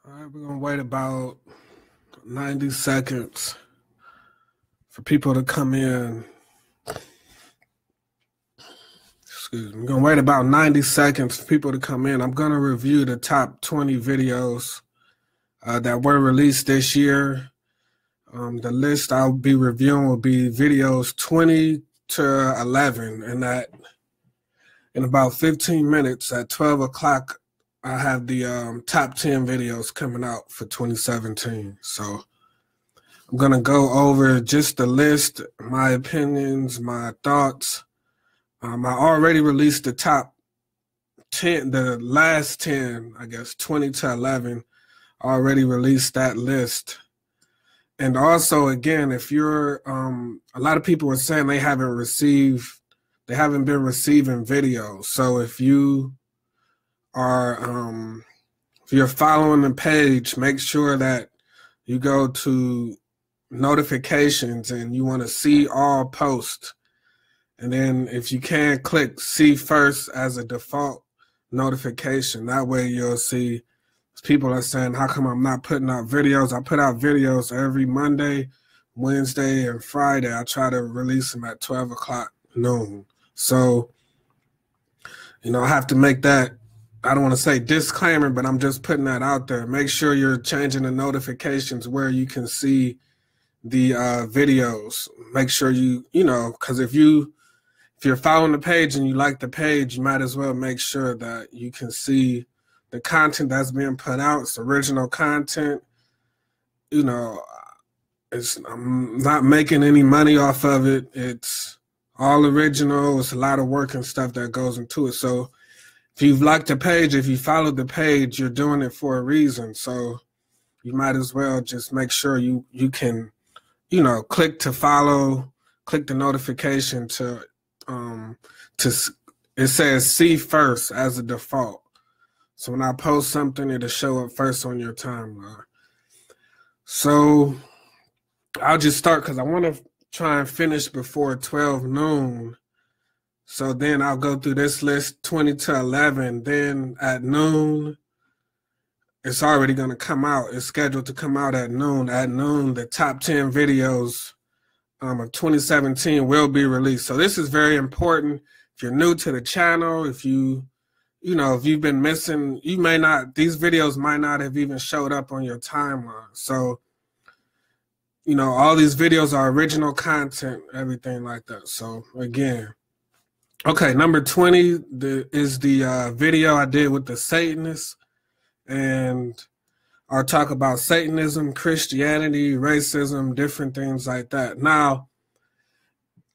All right, we're gonna wait about 90 seconds for people to come in. Excuse me. We're gonna wait about 90 seconds for people to come in. I'm gonna review the top 20 videos that were released this year. The list I'll be reviewing will be videos 20 to 11, and that in about 15 minutes at 12 o'clock, I have the top 10 videos coming out for 2017. So I'm going to go over just the list, my opinions, my thoughts. I already released the top 10, the last 10, I guess, 20 to 11. I already released that list. And also, again, if you're, a lot of people are saying they haven't been receiving videos. So if you are, if you're following the page, make sure that you go to notifications and you want to see all posts. And then if you can, click see first as a default notification. That way you'll see people are saying, how come I'm not putting out videos? I put out videos every Monday, Wednesday, and Friday. I try to release them at 12 o'clock noon. So, I have to make that, I don't want to say disclaimer, but I'm just putting that out there. Make sure you're changing the notifications where you can see the videos. Make sure because if you're following the page and you like the page, you might as well make sure that you can see the content that's being put out. It's original content. I'm not making any money off of it. It's all original. It's a lot of work and stuff that goes into it. So if you've liked the page, if you followed the page, you're doing it for a reason. So you might as well just make sure you can, click to follow, click the notification to it says see first as a default. So when I post something, it'll show up first on your timeline. So I'll just start because I want to try and finish before 12 noon. So then I'll go through this list 20 to 11. Then at noon, it's already going to come out. It's scheduled to come out at noon. At noon, the top 10 videos of 2017 will be released. So this is very important. If you're new to the channel, if you've been missing, these videos might not have even showed up on your timeline. So, all these videos are original content, everything like that. So again, okay, number 20 is the video I did with the Satanists, and I'll talk about Satanism, Christianity, racism, different things like that. Now,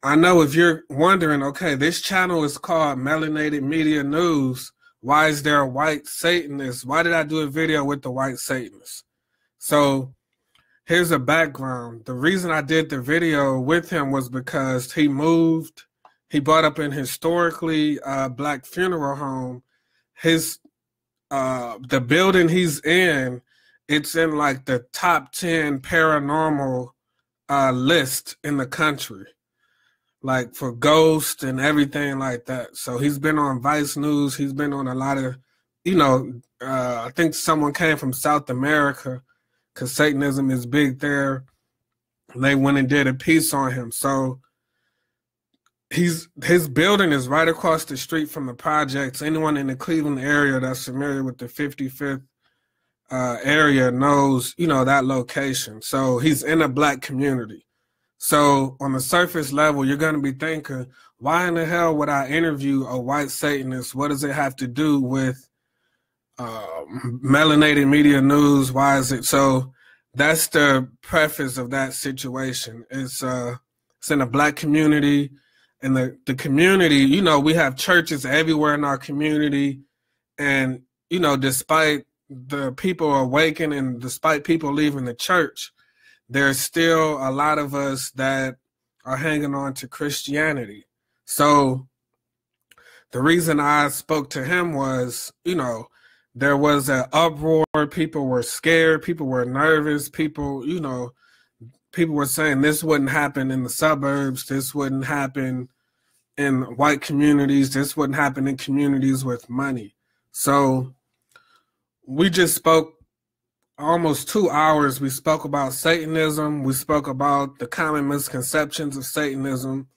I know if you're wondering, okay, this channel is called Melanated Media News. Why is there a white Satanist? Why did I do a video with the white Satanist? So here's a background. The reason I did the video with him was because he brought up an historically black funeral home. The building he's in, it's in like the top 10 paranormal list in the country, like for ghosts and everything like that. So he's been on Vice News. He's been on a lot of, I think someone came from South America because Satanism is big there. They went and did a piece on him. So his building is right across the street from the projects. Anyone in the Cleveland area that's familiar with the 55th area knows, that location. So he's in a black community. So on the surface level, you're going to be thinking, why in the hell would I interview a white Satanist? What does it have to do with Melanated Media News? Why is it? So that's the preface of that situation. It's in a black community. And the community, we have churches everywhere in our community. And, despite the people awakening and despite people leaving the church, there's still a lot of us that are hanging on to Christianity. So the reason I spoke to him was, there was an uproar. People were scared. People were nervous. People were saying this wouldn't happen in the suburbs. This wouldn't happen in white communities. This wouldn't happen in communities with money. So we just spoke almost 2 hours. We spoke about Satanism. We spoke about the common misconceptions of Satanism.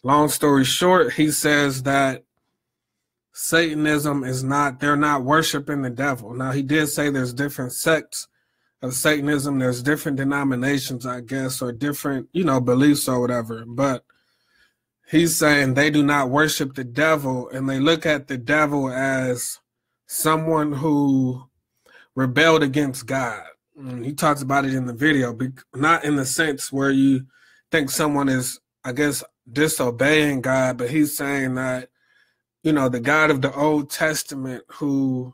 Long story short, he says that Satanism is not, they're not worshiping the devil. Now, he did say there's different sects of Satanism. There's different denominations, I guess, or different, beliefs or whatever. But he's saying they do not worship the devil, and they look at the devil as someone who rebelled against God. And he talks about it in the video, not in the sense where you think someone is, I guess, disobeying God, but he's saying that, the God of the Old Testament who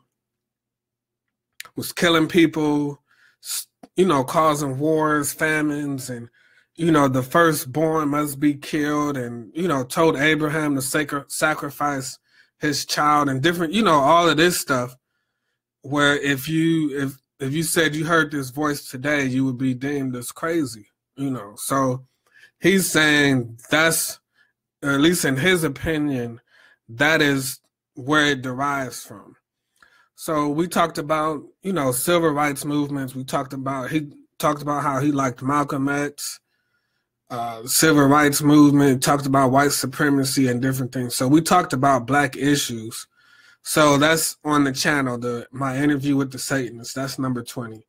was killing people, causing wars, famines, and, the firstborn must be killed, and, told Abraham to sacrifice his child, and different, all of this stuff, where if you said you heard this voice today, you would be deemed as crazy, So he's saying that's, or at least in his opinion, that is where it derives from. So we talked about, civil rights movements. He talked about how he liked Malcolm X, civil rights movement, talked about white supremacy and different things. So we talked about black issues. So that's on the channel, my interview with the Satanists. That's number 20.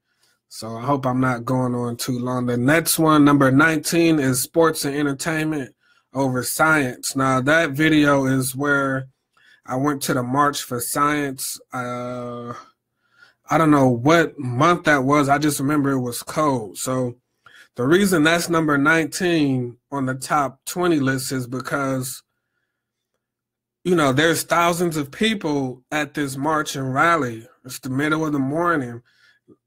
So I hope I'm not going on too long. The next one, number 19, is sports and entertainment over science. Now, that video is where I went to the March for Science. I don't know what month that was. I just remember it was cold. So the reason that's number 19 on the top 20 list is because, there's thousands of people at this march and rally. It's the middle of the morning.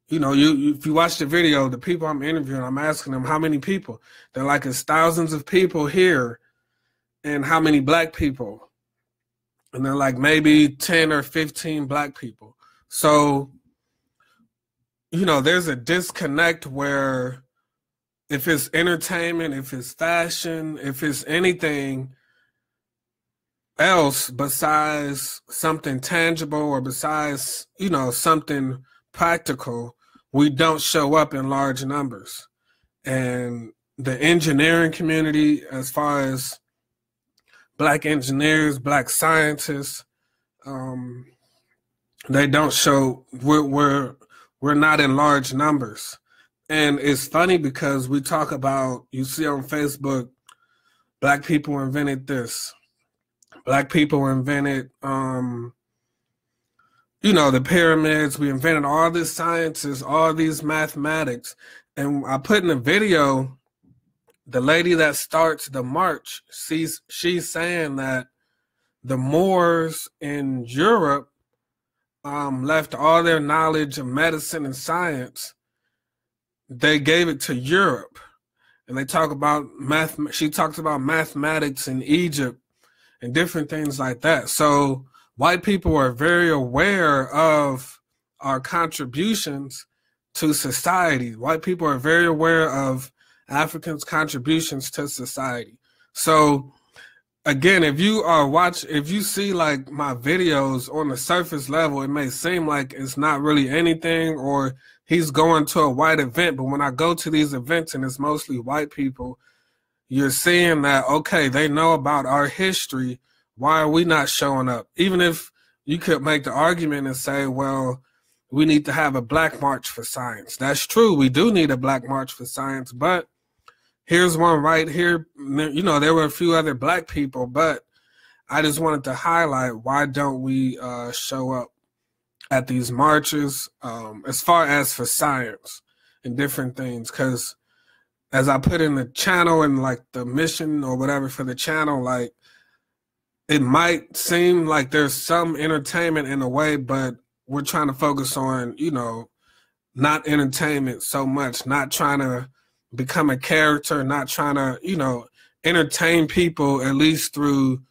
If you watch the video, the people I'm interviewing, I'm asking them how many people. They're like, it's thousands of people here, and how many black people? And they're like, maybe 10 or 15 black people. So, there's a disconnect where if it's entertainment, if it's fashion, if it's anything else besides something tangible or besides, something practical, we don't show up in large numbers. And the engineering community, as far as black engineers, black scientists, they don't show, we're not in large numbers. And it's funny because we talk about, you see on Facebook, black people invented this. Black people invented, the pyramids. We invented all these sciences, all these mathematics. And I put in a video, the lady that starts the march, she's saying that the Moors in Europe left all their knowledge of medicine and science. They gave it to Europe. And they talk about she talks about mathematics in Egypt and different things like that. So white people are very aware of our contributions to society. White people are very aware of Africans' contributions to society. So again, if you see like my videos on the surface level, it may seem like it's not really anything, or he's going to a white event. But when I go to these events and it's mostly white people, you're seeing that, okay, they know about our history. Why are we not showing up? Even if you could make the argument and say, well, we need to have a black march for science. That's true. We do need a black march for science, but here's one right here. There were a few other black people, but I just wanted to highlight, why don't we show up at these marches as far as for science and different things? Because as I put in the channel and like the mission or whatever for the channel, like it might seem like there's some entertainment in a way, but we're trying to focus on, not entertainment so much, not trying to become a character, not trying to, entertain people, at least through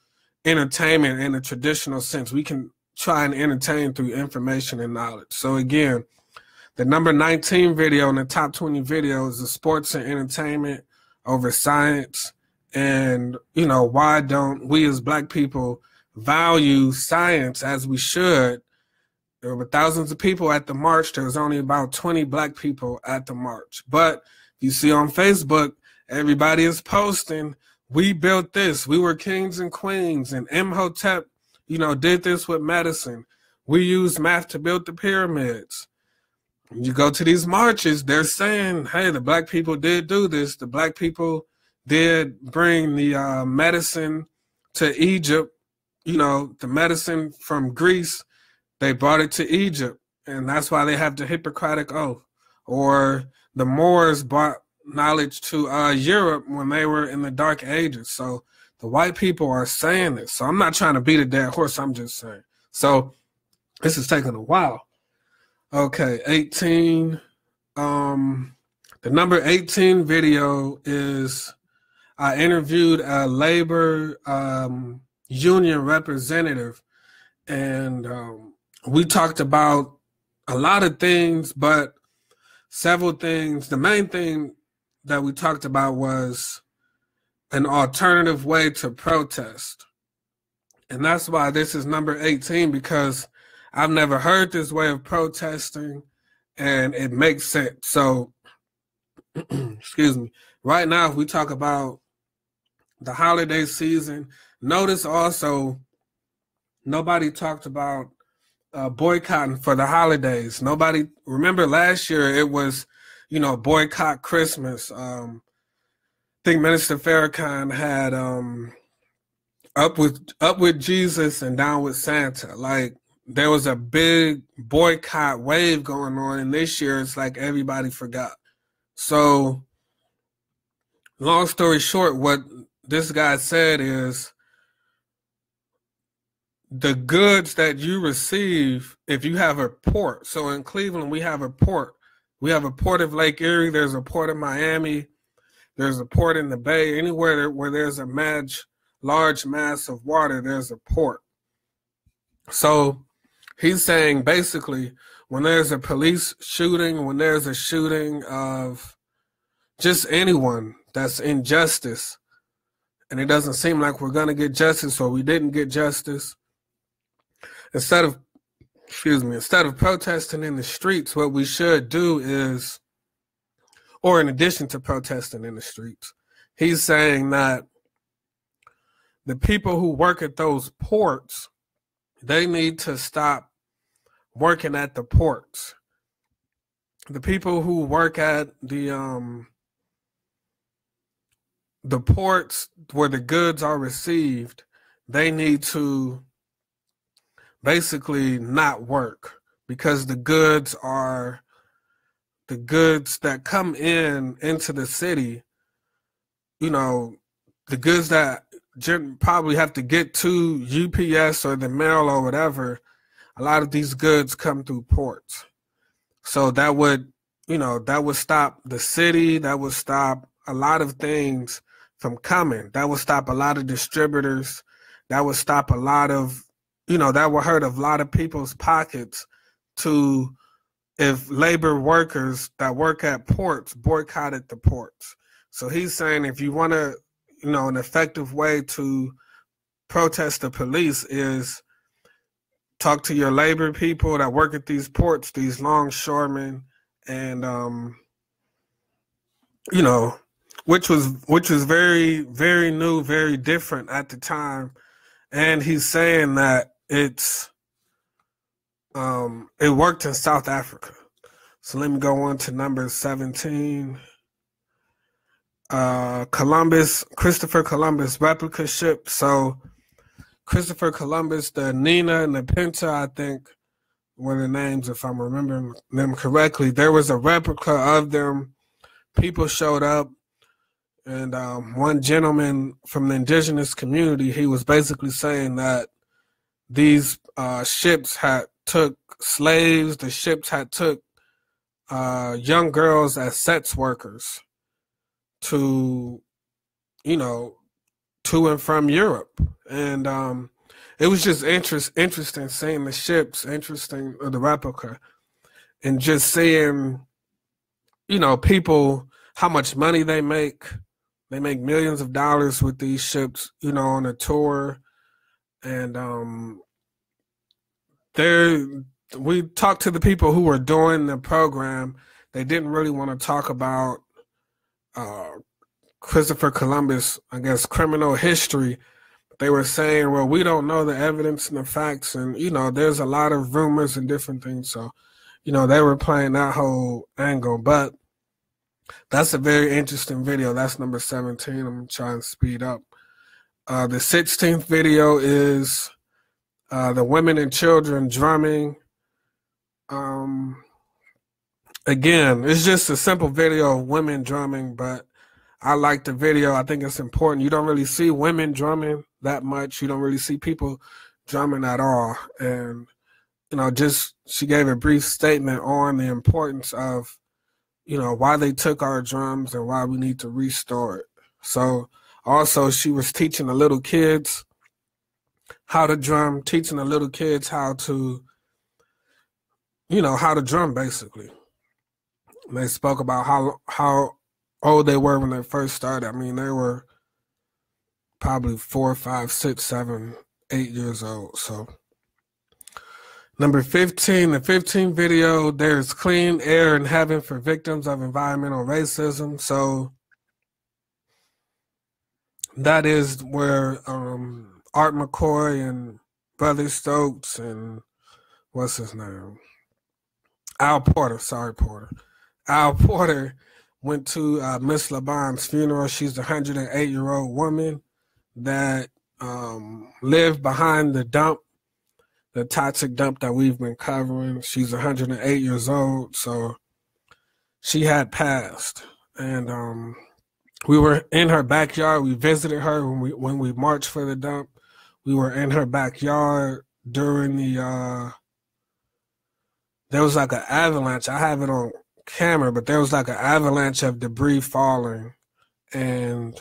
entertainment in a traditional sense. We can try and entertain through information and knowledge. So again, the number 19 video in the top 20 videos is sports and entertainment over science. And, why don't we as black people value science as we should There were thousands of people at the march. There was only about 20 black people at the march. But you see on Facebook, everybody is posting, we built this. We were kings and queens. And Imhotep, did this with medicine. We used math to build the pyramids. When you go to these marches, they're saying, hey, the black people did do this. The black people did bring the medicine to Egypt. The medicine from Greece, they brought it to Egypt. And that's why they have the Hippocratic Oath. Or the Moors brought knowledge to Europe when they were in the Dark Ages. So the white people are saying this. So I'm not trying to beat a dead horse. I'm just saying. So this is taking a while. Okay, 18. The number 18 video is I interviewed a labor union representative, and we talked about a lot of things, but several things. The main thing that we talked about was an alternative way to protest. And that's why this is number 18, because I've never heard this way of protesting, and it makes sense. So, excuse me. Right now, if we talk about the holiday season, notice also nobody talked about boycotting for the holidays. Nobody, remember last year it was, boycott Christmas. I think Minister Farrakhan had up with Jesus and down with Santa. Like, there was a big boycott wave going on, and this year it's like everybody forgot. So, long story short, what this guy said is the goods that you receive, if you have a port. So in Cleveland, we have a port. We have a port of Lake Erie. There's a port in Miami. There's a port in the Bay. Anywhere where there's a large mass of water, there's a port. So he's saying basically when there's a police shooting, when there's a shooting of just anyone that's injustice, and it doesn't seem like we're going to get justice, or we didn't get justice, instead of protesting in the streets, what we should do is, or in addition to protesting in the streets, he's saying that the people who work at those ports, they need to stop working at the ports. The people who work at the ports where the goods are received, they need to basically not work, because the goods that come into the city, the goods that probably have to get to UPS or the mail or whatever, a lot of these goods come through ports. So that would stop the city, that would stop a lot of things from coming. That would stop a lot of distributors. That would stop a lot of, that would hurt a lot of people's pockets if labor workers that work at ports boycotted the ports. So he's saying if you want to, an effective way to protest the police is talk to your labor people that work at these ports, these longshoremen, and, which was very, very new, very different at the time. And he's saying that it worked in South Africa. So let me go on to number 17. Christopher Columbus replica ship. So Christopher Columbus, the Nina and the Pinta, I think were the names, if I'm remembering them correctly. There was a replica of them. People showed up. And one gentleman from the indigenous community, he was basically saying that these ships had took slaves, the ships had took young girls as sex workers to and from Europe. And it was just interesting seeing the ships, the replica, and just seeing, people, how much money they make. They make millions of dollars with these ships, on a tour. And we talked to the people who were doing the program. They didn't really want to talk about uh, Christopher Columbus, I guess, criminal history. They were saying, well, we don't know the evidence and the facts, and there's a lot of rumors and different things. So, they were playing that whole angle. But that's a very interesting video. That's number 17. I'm trying to speed up. The 16th video is the women and children drumming. Again, it's just a simple video of women drumming, but I like the video. I think it's important. You don't really see women drumming that much. You don't really see people drumming at all. And, just she gave a brief statement on the importance of, why they took our drums and why we need to restore it. So also she was teaching the little kids how to drum, teaching the little kids how to drum basically. And they spoke about how old they were when they first started. I mean, they were probably 4, 5, 6, 7, 8 years old. So number 15, the 15th video, there's clean air in heaven for victims of environmental racism. So that is where Art McCoy and Brother Stokes and what's his name? Al Porter went to Miss LeBon's funeral. She's a 108-year-old woman that lived behind the dump, the toxic dump that we've been covering. She's 108 years old, so she had passed. And we were in her backyard. We visited her when we marched for the dump. We were in her backyard during the there was like an avalanche. I have it on camera, but there was like an avalanche of debris falling, and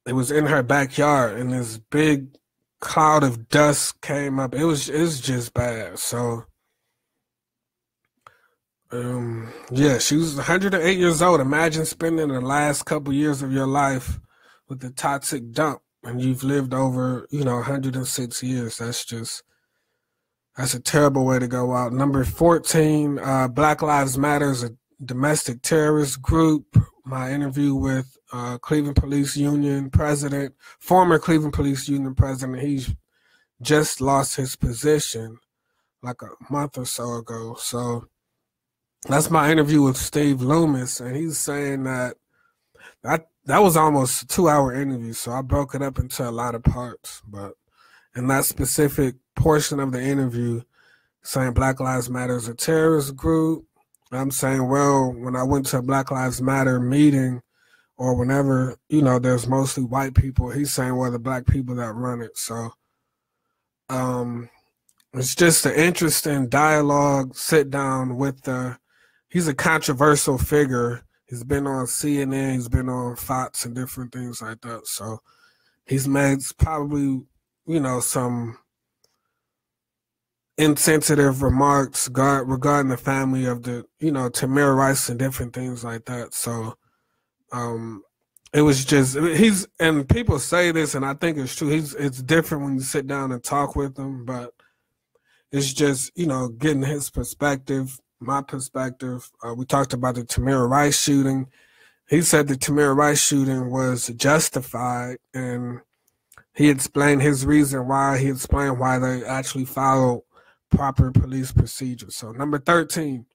it was in her backyard, and this big cloud of dust came up. It was just bad. So yeah, she was 108 years old. Imagine spending the last couple years of your life with the toxic dump, and you've lived over 106 years. That's a terrible way to go out. Number 14, Black Lives Matter is a domestic terrorist group. My interview with Cleveland Police Union president, former Cleveland Police Union president, he's just lost his position like a month or so ago. So that's my interview with Steve Loomis, and he's saying that was almost a 2-hour interview, so I broke it up into a lot of parts. But in that specific portion of the interview, saying Black Lives Matter is a terrorist group, I'm saying, well, when I went to a Black Lives Matter meeting, or whenever, there's mostly white people, he's saying, well, the black people that run it. So it's just an interesting dialogue, sit down with he's a controversial figure. He's been on CNN, he's been on Fox and different things like that. So he's made probably, some insensitive remarks regarding the family of the, Tamir Rice and different things like that. So it was just, and people say this, and I think it's true. It's different when you sit down and talk with him, but it's just, getting his perspective, my perspective. We talked about the Tamir Rice shooting. He said the Tamir Rice shooting was justified, and he explained his reason why. He explained why they actually followed proper police procedures. So number 13,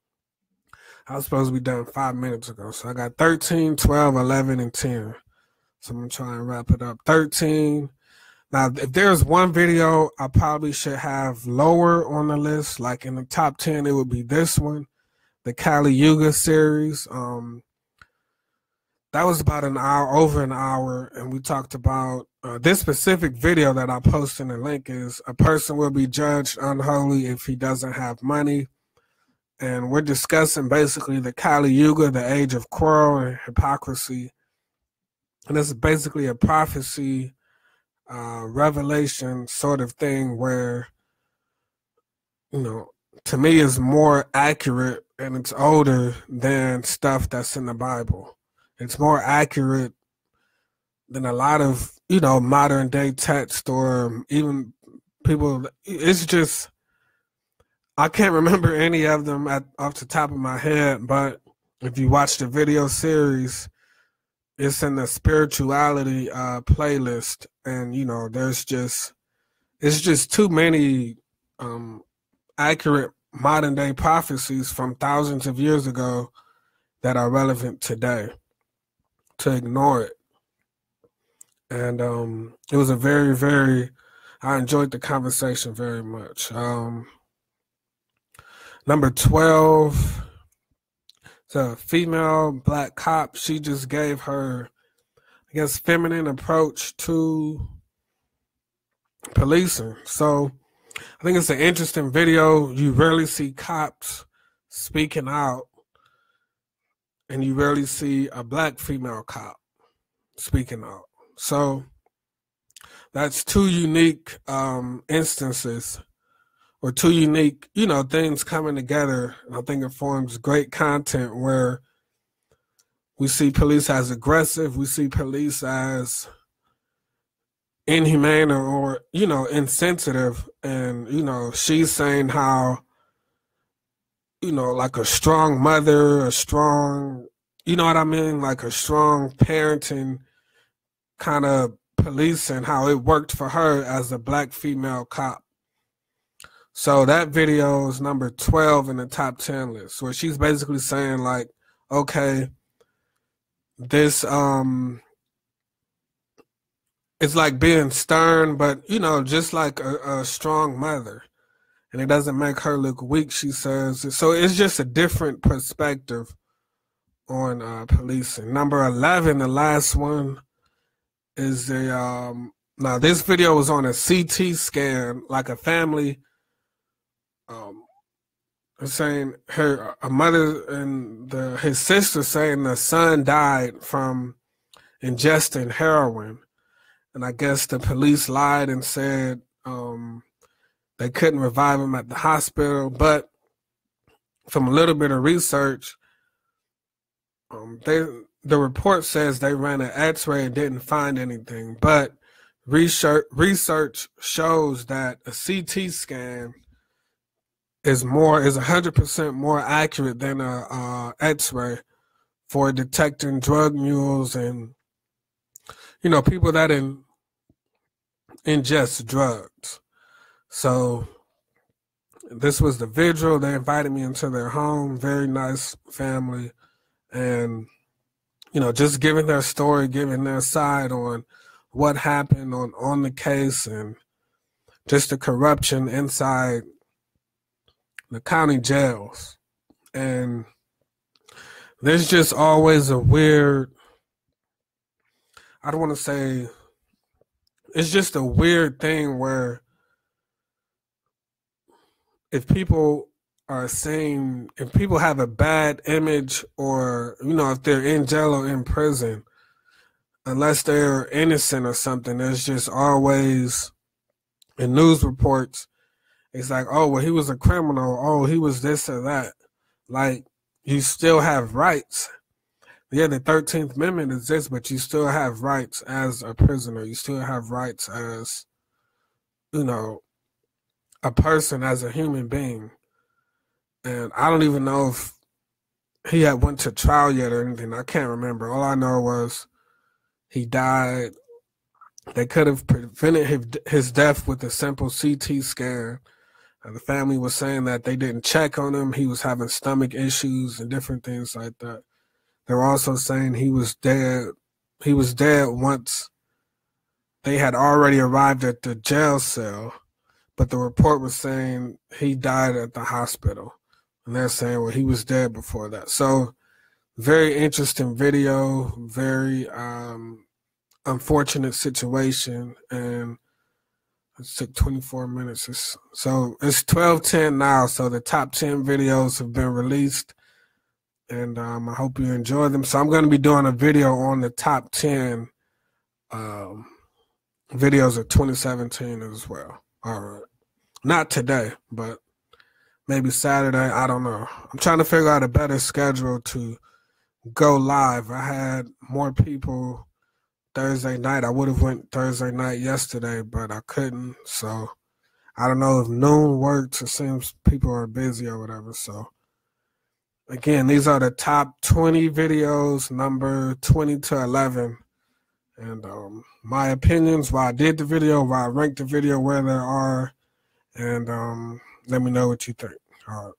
I was supposed to be done 5 minutes ago. So I got 13, 12, 11, and 10. So I'm going to try and wrap it up. 13. Now, if there's one video I probably should have lower on the list, like in the top 10, it would be this one, the Kali Yuga series. That was about an hour, over an hour, and we talked about this specific video that I posted in the link is a person will be judged unholy if he doesn't have money. And we're discussing basically the Kali Yuga, the age of quarrel and hypocrisy. And this is basically a prophecy, revelation sort of thing where, to me is more accurate and it's older than stuff that's in the Bible. It's more accurate than a lot of, modern day text or even people. It's just, I can't remember any of them off the top of my head, but if you watch the video series, it's in the spirituality playlist, and it's just too many accurate modern day prophecies from thousands of years ago that are relevant today to ignore it. And it was a I enjoyed the conversation very much. Number 12, the female black cop. She just gave her, I guess, feminine approach to policing. So I think it's an interesting video. You rarely see cops speaking out, and you rarely see a black female cop speaking out. So that's two unique instances, or two unique, things coming together. And I think it forms great content where we see police as aggressive, we see police as inhumane or insensitive. And, she's saying how, like a strong mother, a strong, what I mean? Like a strong parenting kind of police, and how it worked for her as a black female cop. So that video is number 12 in the top 10 list, where she's basically saying like, okay, this it's like being stern, but just like a strong mother, and it doesn't make her look weak, she says. So it's just a different perspective on policing. Number 11, the last one, is now this video was on a CT scan, like a family saying a mother and his sister saying the son died from ingesting heroin. And I guess the police lied and said they couldn't revive him at the hospital. But from a little bit of research, the report says they ran an X-ray and didn't find anything. But research shows that a CT scan is 100% more accurate than a X-ray for detecting drug mules and people that ingest drugs. So this was the vigil. They invited me into their home, very nice family, and just giving their story, giving their side on what happened on the case, and just the corruption inside the county jails. And there's just always a weird, I don't want to say, it's just a weird thing where if people have a bad image, or if they're in jail or in prison, unless they're innocent or something, there's just always in news reports, it's like, oh, well, he was a criminal, oh, he was this or that. Like, you still have rights. Yeah, the 13th Amendment exists, but you still have rights as a prisoner. You still have rights as a person, as a human being. And I don't even know if he had went to trial yet or anything. I can't remember. All I know was he died. They could have prevented his death with a simple CT scan. And the family was saying that they didn't check on him. He was having stomach issues and different things like that. They were also saying he was dead. He was dead once they had already arrived at the jail cell, but the report was saying he died at the hospital. And they're saying, well, he was dead before that. So very interesting video, very unfortunate situation. And it took 24 minutes. So it's 12:10 now. So the top 10 videos have been released. And I hope you enjoy them. So I'm going to be doing a video on the top 10 videos of 2017 as well. All right. Not today, but maybe Saturday. I don't know. I'm trying to figure out a better schedule to go live. I had more people Thursday night. I would have went Thursday night yesterday, but I couldn't. So I don't know if noon works. It seems people are busy or whatever. So again, these are the top 20 videos, number 20 to 11. And my opinions, why I did the video, why I ranked the video, where they are, and let me know what you think. All right.